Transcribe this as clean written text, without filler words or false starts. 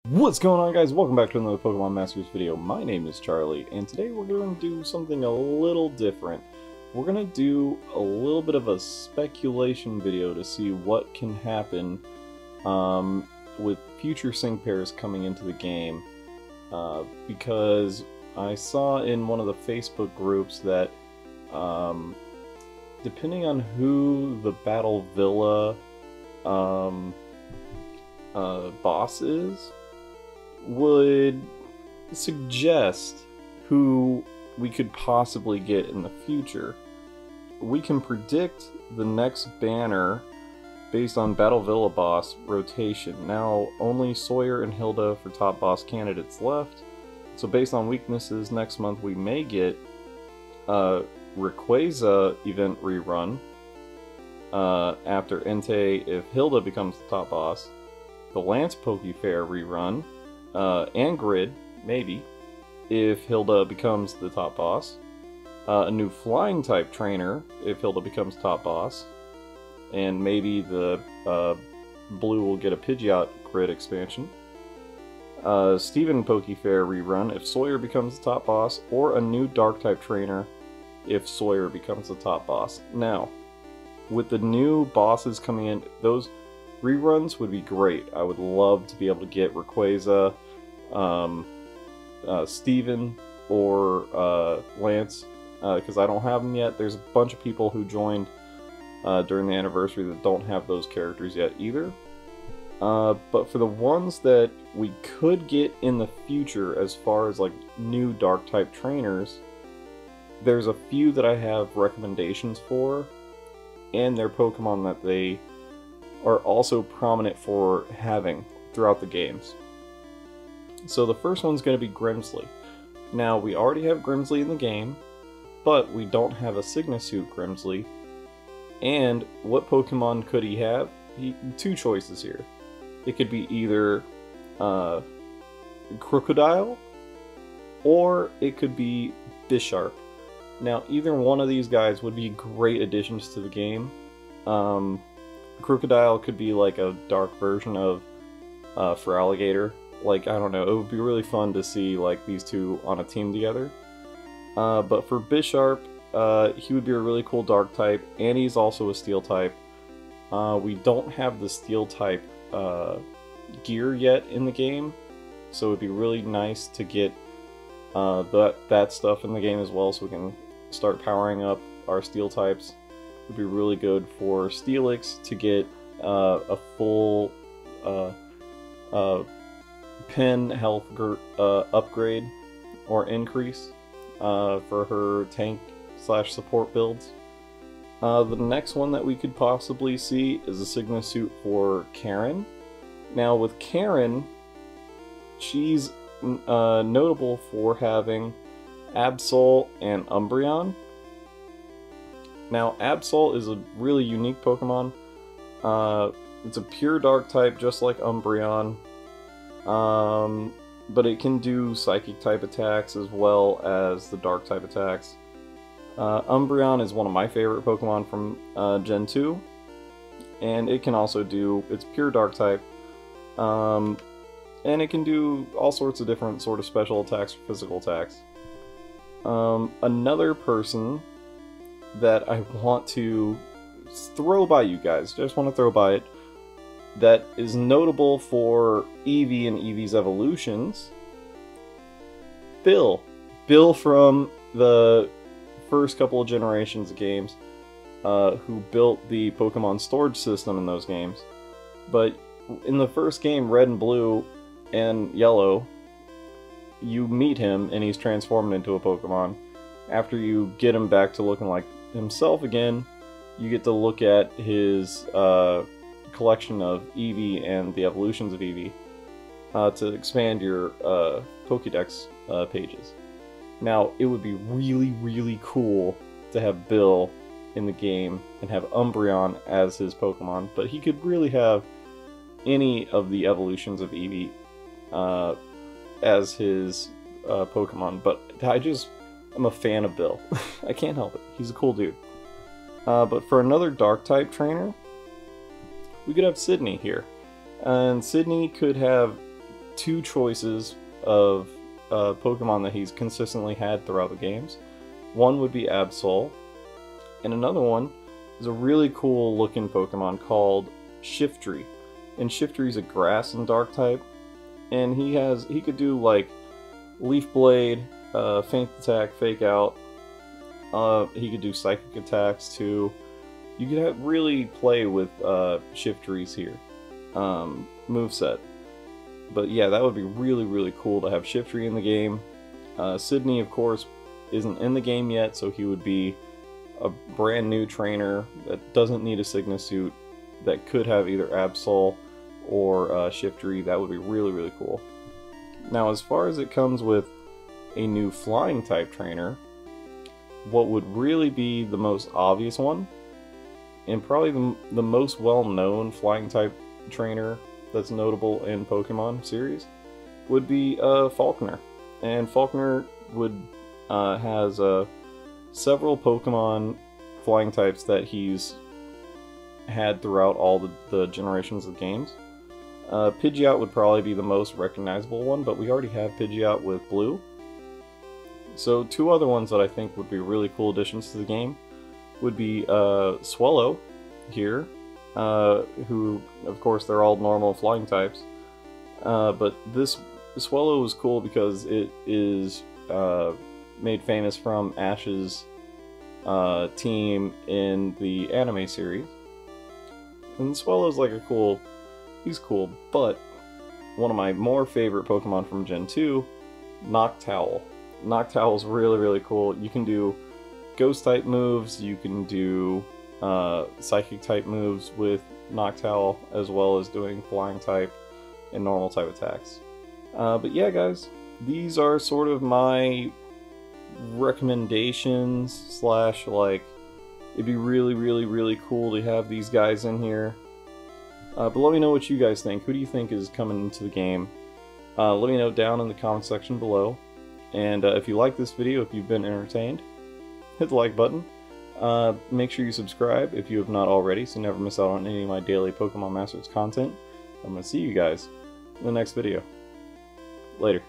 What's going on, guys? Welcome back to another Pokemon Masters video. My name is Charlie, and today we're going to do something a little different. We're going to do a little bit of a speculation video to see what can happen with future sync pairs coming into the game. Because I saw in one of the Facebook groups that depending on who the Battle Villa boss is, would suggest who we could possibly get in the future. We can predict the next banner based on Battle Villa boss rotation. Now, only Sawyer and Hilda for top boss candidates left, so based on weaknesses, next month we may get Rayquaza event rerun after Entei if Hilda becomes the top boss, the Lance Poke Fair rerun, and Grid, maybe, if Hilda becomes the top boss. A new Flying type trainer if Hilda becomes top boss. And maybe the Blue will get a Pidgeot Grid expansion. Steven Poke Fair rerun if Sawyer becomes the top boss, or a new Dark type trainer if Sawyer becomes the top boss. Now, with the new bosses coming in, those reruns would be great. I would love to be able to get Rayquaza, Steven, or Lance, because I don't have them yet. There's a bunch of people who joined during the anniversary that don't have those characters yet either. But for the ones that we could get in the future, as far as like new Dark type trainers, there's a few that I have recommendations for, and they're Pokemon that they are also prominent for having throughout the games. So the first one's going to be Grimsley. Now, we already have Grimsley in the game, but we don't have a Signasuit Grimsley. And what Pokemon could he have? Two choices here. It could be either Crocodile, or it could be Bisharp. Now, either one of these guys would be great additions to the game. Crocodile could be like a dark version of Feraligatr. Like, I don't know, it would be really fun to see like these two on a team together. But for Bisharp, he would be a really cool dark type, and he's also a steel type. We don't have the steel type gear yet in the game, so it would be really nice to get that stuff in the game as well, so we can start powering up our steel types. Would be really good for Steelix to get a full pin health upgrade or increase for her tank / support builds. The next one that we could possibly see is a Signasuit for Karen. Now with Karen, she's notable for having Absol and Umbreon. Now, Absol is a really unique Pokemon. It's a pure Dark type, just like Umbreon. But it can do Psychic type attacks as well as the Dark type attacks. Umbreon is one of my favorite Pokemon from Gen 2. And it can also do, it's pure Dark type. And it can do all sorts of different sort of special attacks or physical attacks. Another person that I want to throw by you guys, just want to throw by it, that is notable for Eevee and Eevee's evolutions. Bill from the first couple of generations of games, who built the Pokemon storage system in those games. But in the first game, Red and Blue and Yellow, you meet him and he's transformed into a Pokemon. After you get him back to looking like himself again, you get to look at his collection of Eevee and the evolutions of Eevee to expand your Pokédex pages. Now, it would be really, really cool to have Bill in the game and have Umbreon as his Pokemon, but he could really have any of the evolutions of Eevee as his Pokemon, but I'm a fan of Bill. I can't help it. He's a cool dude. But for another Dark type trainer, we could have Sydney here. And Sydney could have two choices of Pokemon that he's consistently had throughout the games. One would be Absol, and another one is a really cool looking Pokemon called Shiftry. And Shiftry's a grass and dark type, and he could do like Leaf Blade, Feint Attack, Fake Out. He could do Psychic Attacks too. You could really play with Shiftry's here moveset. But yeah, that would be really, really cool to have Shiftry in the game. Sydney, of course, isn't in the game yet, so he would be a brand new trainer that doesn't need a Signa suit, that could have either Absol or Shiftry. That would be really, really cool. Now, as far as it comes with a new flying type trainer, what would really be the most obvious one, and probably the most well-known flying type trainer that's notable in Pokemon series, would be Falkner. And Falkner has several Pokemon flying types that he's had throughout all the generations of games. Pidgeot would probably be the most recognizable one, but we already have Pidgeot with Blue. So two other ones that I think would be really cool additions to the game would be Swellow here, who, of course, they're all normal flying types. But this Swellow is cool because it is made famous from Ash's team in the anime series. And Swellow's like he's cool, but one of my more favorite Pokemon from Gen 2, Noctowl. Noctowl's really, really cool. You can do Ghost type moves, you can do Psychic type moves with Noctowl, as well as doing Flying type and normal type attacks. But yeah, guys, these are sort of my recommendations slash like, it'd be really, really, really cool to have these guys in here. But let me know what you guys think. Who do you think is coming into the game? Let me know down in the comment section below. And if you like this video, if you've been entertained, hit the like button. Make sure you subscribe if you have not already, so you never miss out on any of my daily Pokemon Masters content. I'm going to see you guys in the next video. Later.